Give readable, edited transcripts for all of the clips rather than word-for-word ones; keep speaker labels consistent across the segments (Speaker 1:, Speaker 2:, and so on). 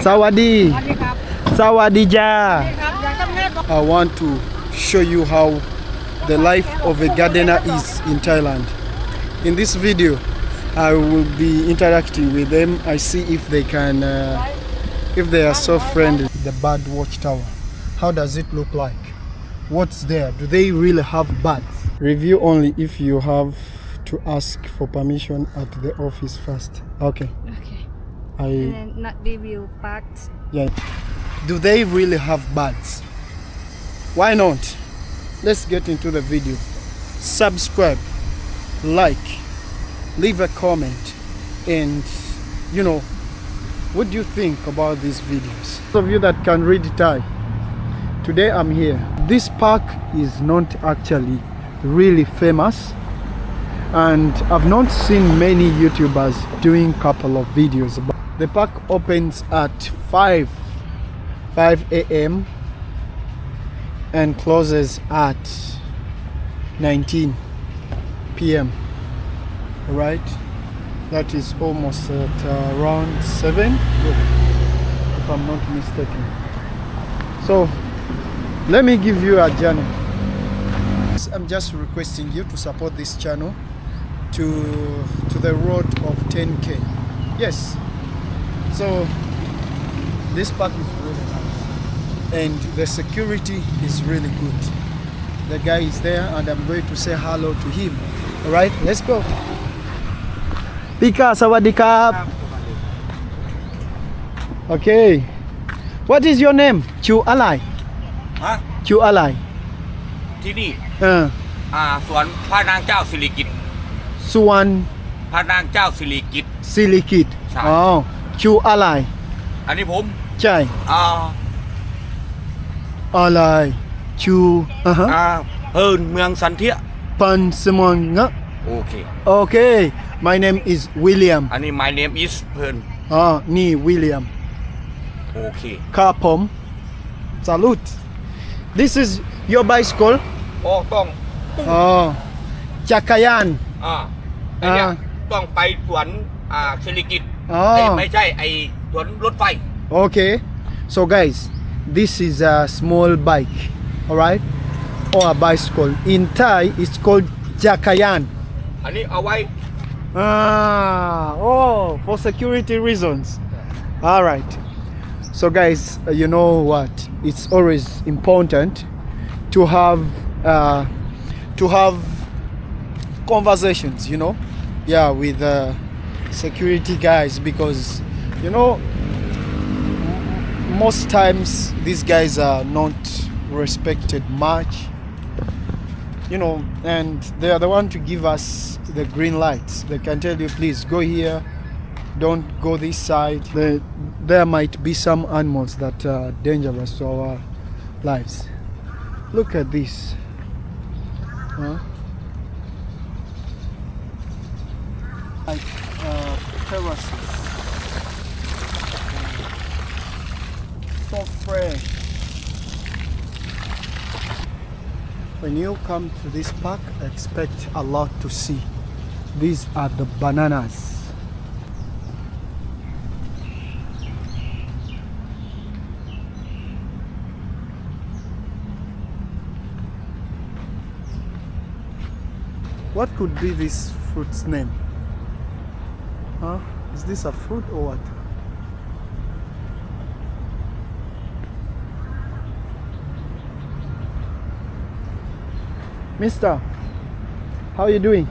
Speaker 1: Sawadi.
Speaker 2: สวัสดีครับ
Speaker 1: Sawadija.
Speaker 2: ครับอยากทำงาน
Speaker 1: I want to show you how the life of a gardener is in Thailand. In this video, I will be interacting with them. I see if they can, if they are so friendly. The bird watchtower. How does it look like? What's there? Do they really have birds? Review only if you have to ask for permission at the office first. Okay.
Speaker 2: Okay.
Speaker 1: I
Speaker 2: And then not review parts.
Speaker 1: yeah. Do they really have birds? Why not? Let's get into the video. Subscribe, like, leave a comment, and you know, what do you think about these videos? Those of you that can read Thai, today I'm here. This park is not actually really famous, and I've not seen many YouTubers doing couple of videos about. The park opens at 5 a.m. and closes at 19 p.m. Right? That is almost at around 7, if I'm not mistaken. So let me give you a journey. I'm just requesting you to support this channel to the road of 10k. Yes. So this park is really nice, and the security is really good. The guy is there, and I'm going to say hello to him. All right, let's go. Pika, sawadikap. Okay. What is your name? Chu Alai.
Speaker 3: ฮะ
Speaker 1: Chu Alai.
Speaker 3: ที่นี่ สวนพระนางเจ้าสิริกิติ์
Speaker 1: Suwan
Speaker 3: พระนางเจ้าสิริกิติ์
Speaker 1: Sirikit.
Speaker 3: ใช่
Speaker 1: Oh, Chu Alai.
Speaker 3: อันนี้ผม
Speaker 1: Chai.
Speaker 3: อ่า
Speaker 1: Alai. Chu.
Speaker 3: เฮินเมืองสันเทีย
Speaker 1: Pan Simon.
Speaker 3: โอเค
Speaker 1: Okay. My name is William.
Speaker 3: อันนี้ my name is เฮิน
Speaker 1: Ni William.
Speaker 3: โอเค
Speaker 1: Kapom. Salute. This is your bicycle.
Speaker 3: โอ้ต้อง
Speaker 1: Oh. Chakayan.
Speaker 3: อันเนี้ยต้องไปสวนสิริกิติ์ ไม่ใช่ไอสวนรถไฟ
Speaker 1: Okay. So guys, this is a small bike. Alright? Or a bicycle. In Thai, it's called Chakayan.
Speaker 3: อันนี้เอาไว้
Speaker 1: For security reasons. All right. So guys, you know what? It's always important to have conversations, you know, with security guys, because you know most times these guys are not respected much, you know, and they are the one to give us the green lights. They can tell you, please go here, don't go this side. There might be some animals that are dangerous to our lives. Look at this. Like terraces. So fresh. When you come to this park, expect a lot to see. These are the bananas. What could be this fruit's name? Is this a fruit or what? Mister, how are you doing?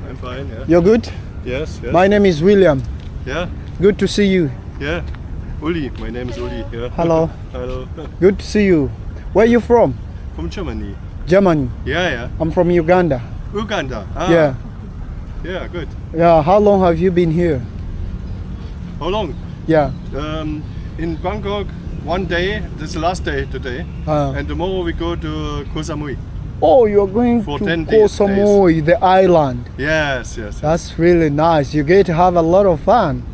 Speaker 4: I'm fine, yeah.
Speaker 1: You're good?
Speaker 4: Yes, yes.
Speaker 1: My name is William.
Speaker 4: Yeah,
Speaker 1: Good to see you.
Speaker 4: yeah. Uli, my name is Uli. Yeah.
Speaker 1: Hello.
Speaker 4: Hello.
Speaker 1: Good to see you. Where are you from?
Speaker 4: From Germany.
Speaker 1: Germany.
Speaker 4: Yeah, yeah.
Speaker 1: I'm from Uganda.
Speaker 4: Uganda.
Speaker 1: Yeah.
Speaker 4: Yeah, good.
Speaker 1: Yeah. How long have you been here?
Speaker 4: How long?
Speaker 1: Yeah.
Speaker 4: In Bangkok, one day. This is the last day today. And tomorrow we go to Koh Samui.
Speaker 1: Oh, you're going
Speaker 4: For
Speaker 1: to
Speaker 4: 10
Speaker 1: Koh
Speaker 4: days.
Speaker 1: Samui, the island.
Speaker 4: Yes, yes.
Speaker 1: That's really nice. You get to have a lot of fun.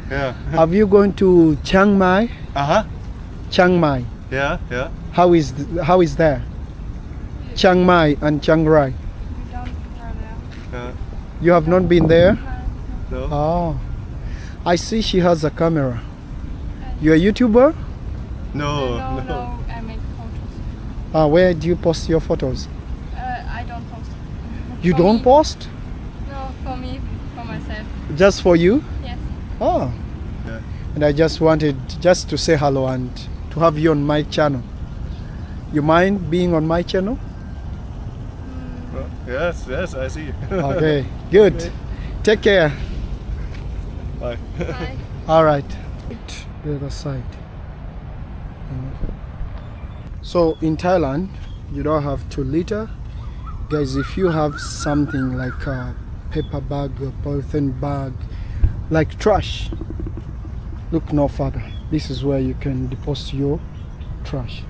Speaker 4: Yeah.
Speaker 1: Have you gone to Chiang Mai? Chiang Mai.
Speaker 4: Yeah, yeah.
Speaker 1: How is there? Chiang Mai and Chiang Rai.
Speaker 4: Yeah.
Speaker 1: You have not been there?
Speaker 4: No.
Speaker 1: Oh. I see she has a camera. You're a YouTuber?
Speaker 4: No,
Speaker 2: No, I make photos.
Speaker 1: Where do you post your photos?
Speaker 2: I don't post.
Speaker 1: You
Speaker 2: For
Speaker 1: don't
Speaker 2: me.
Speaker 1: post?
Speaker 2: No, for me, for myself.
Speaker 1: Just for you?
Speaker 2: Yes.
Speaker 1: Oh.
Speaker 4: Yeah.
Speaker 1: And I just wanted just to say hello and to have you on my channel. You mind being on my channel?
Speaker 4: Yes, I see.
Speaker 1: Okay, good.
Speaker 4: Okay.
Speaker 1: Take care.
Speaker 4: Bye.
Speaker 2: Bye.
Speaker 1: All right. The other side. So in Thailand, you don't have to litter. Guys, if you have something like a paper bag or polythene bag, like trash, look no further. This is where you can deposit your trash.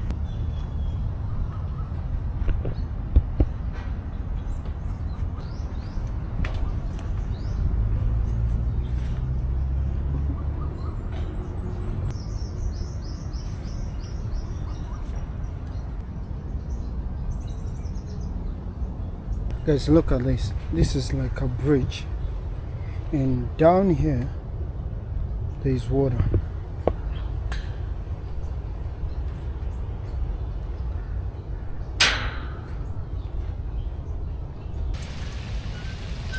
Speaker 1: Guys, look at this. This is like a bridge, and down here there is water.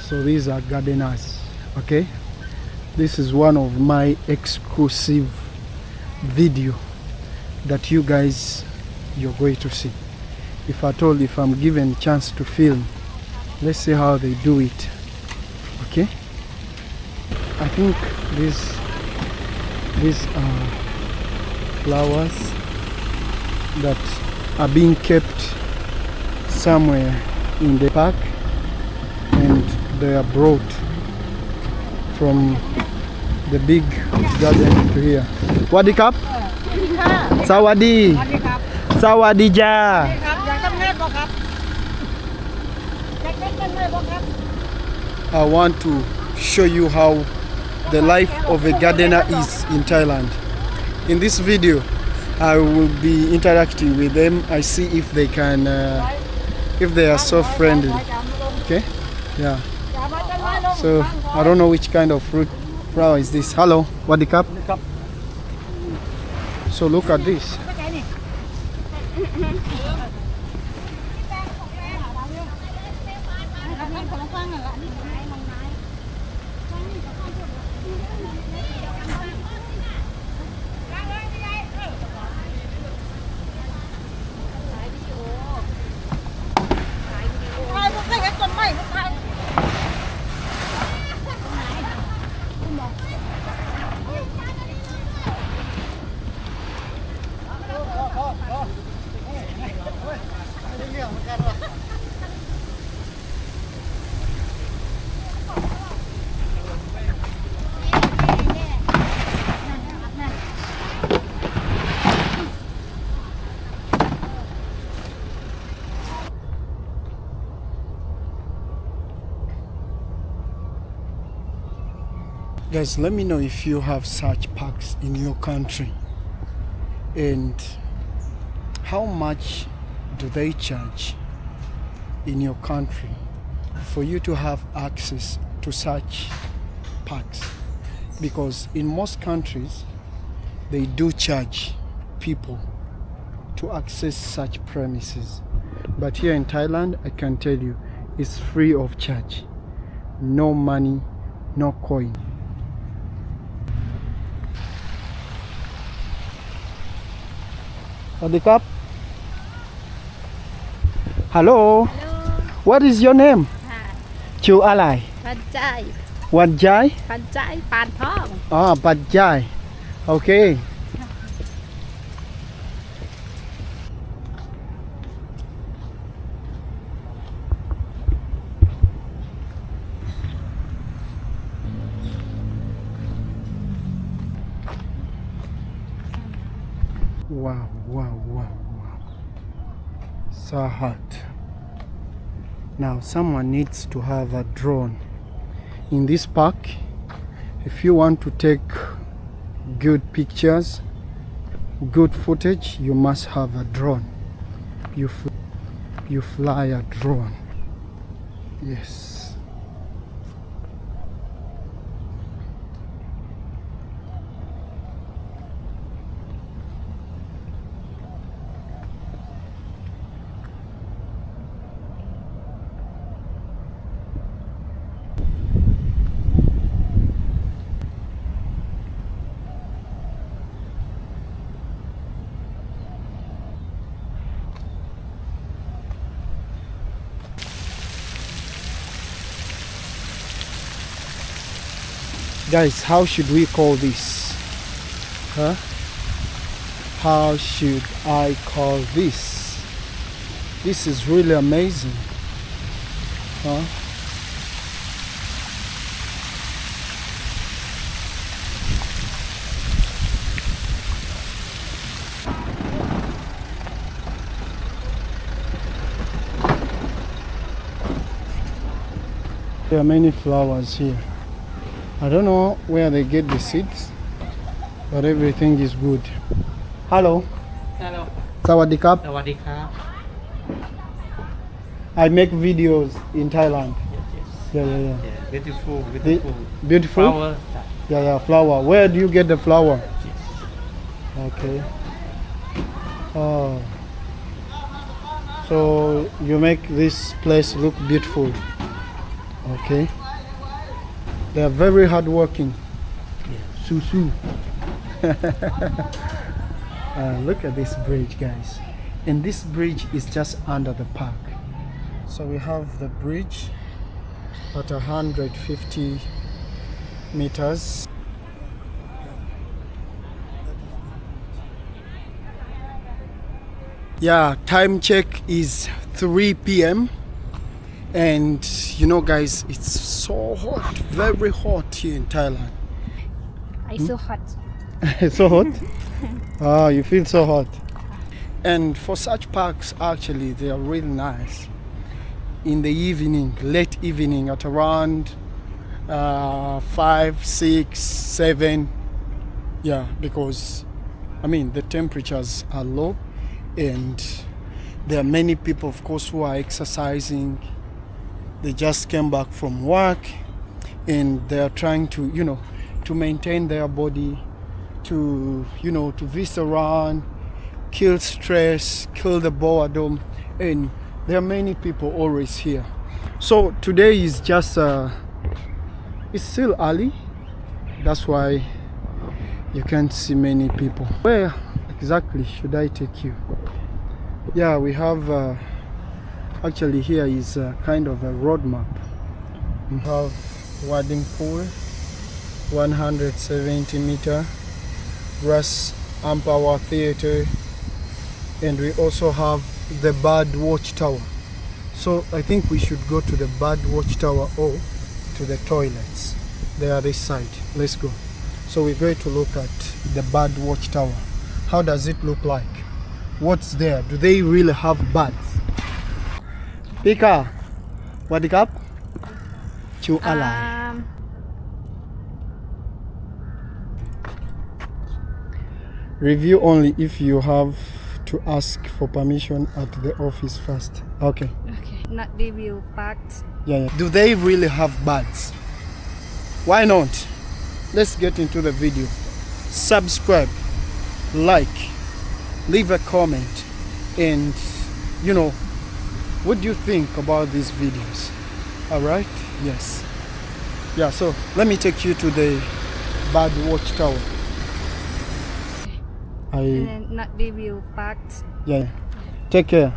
Speaker 1: So these are gardeners, okay? This is one of my exclusive video that you guys you're going to see. If I'm given chance to film, let's see how they do it. Okay, I think these are flowers that are being kept somewhere in the park, and they are brought from the big garden to here. Wadi kap? Sawadi. Sawadi ja. I want to show you how the life of a gardener is in Thailand. In this video, I will be interacting with them. I see if they can, if they are so friendly. Okay? Yeah. So I don't know which kind of fruit flower is this. Hello, what the cup? So look at this. Guys, let me know if you have such parks in your country, and how much do they charge in your country for you to have access to such parks? Because in most countries they do charge people to access such premises, but here in Thailand I can tell you it's free of charge. No money, no coin. Adikap? Hello. What is your name? Chu alai?
Speaker 2: ปัจจัย
Speaker 1: What jai?
Speaker 2: ปัจจัยปานทอง
Speaker 1: Ah, Pat jai. Okay. Wow, wow, wow, wow. So hot. Now someone needs to have a drone in this park. If you want to take good pictures, good footage, you must have a drone. You fly a drone. Yes. Guys, how should we call this? Huh? How should I call this? This is really amazing. Huh? There are many flowers here. I don't know where they get the seeds, but everything is good. Hello.
Speaker 5: Hello.
Speaker 1: Sawadee krap.
Speaker 5: สวัสดีครับ
Speaker 1: I make videos in Thailand. Yeah.
Speaker 5: Yeah, beautiful
Speaker 1: Beautiful?
Speaker 5: flower
Speaker 1: Yeah, flower. Where do you get the flower? Okay. Oh. So you make this place look beautiful. Okay. They are very hardworking. Susu. Look at this bridge, guys. And this bridge is just under the park. So we have the bridge at 150 meters. Yeah, time check is 3 p.m. and you know guys, it's so hot, very hot here in Thailand.
Speaker 2: I so hot.
Speaker 1: So hot? Ah, you feel so hot. And for such parks, actually, they are really nice. In the evening, late evening, at around 5, 6, 7. Yeah, because I mean the temperatures are low, and there are many people, of course, who are exercising. They just came back from work, and they are trying to, to maintain their body, to visit around, kill stress, kill the boredom, and there are many people always here. So today is just it's still early, that's why you can't see many people. Where exactly should I take you? Yeah, we have actually here is kind of a road map. We have wading pool, 170 meter, grass Ampawa theater, and we also have the bird watchtower. So I think we should go to the bird watchtower or to the toilets. They are this side. Let's go. So we're going to look at the bird watchtower. How does it look like? What's there? Do they really have birds? Pika, what the cup? Chu alai. Review only if you have to ask for permission at the office first. Okay.
Speaker 2: Not review parks.
Speaker 1: Yeah. Do they really have birds? Why not? Let's get into the video. Subscribe, like, leave a comment, and what do you think about these videos? Alright? Yes. Yeah, so let me take you to the bird watchtower.
Speaker 2: And then not review parks.
Speaker 1: Yeah. Take care.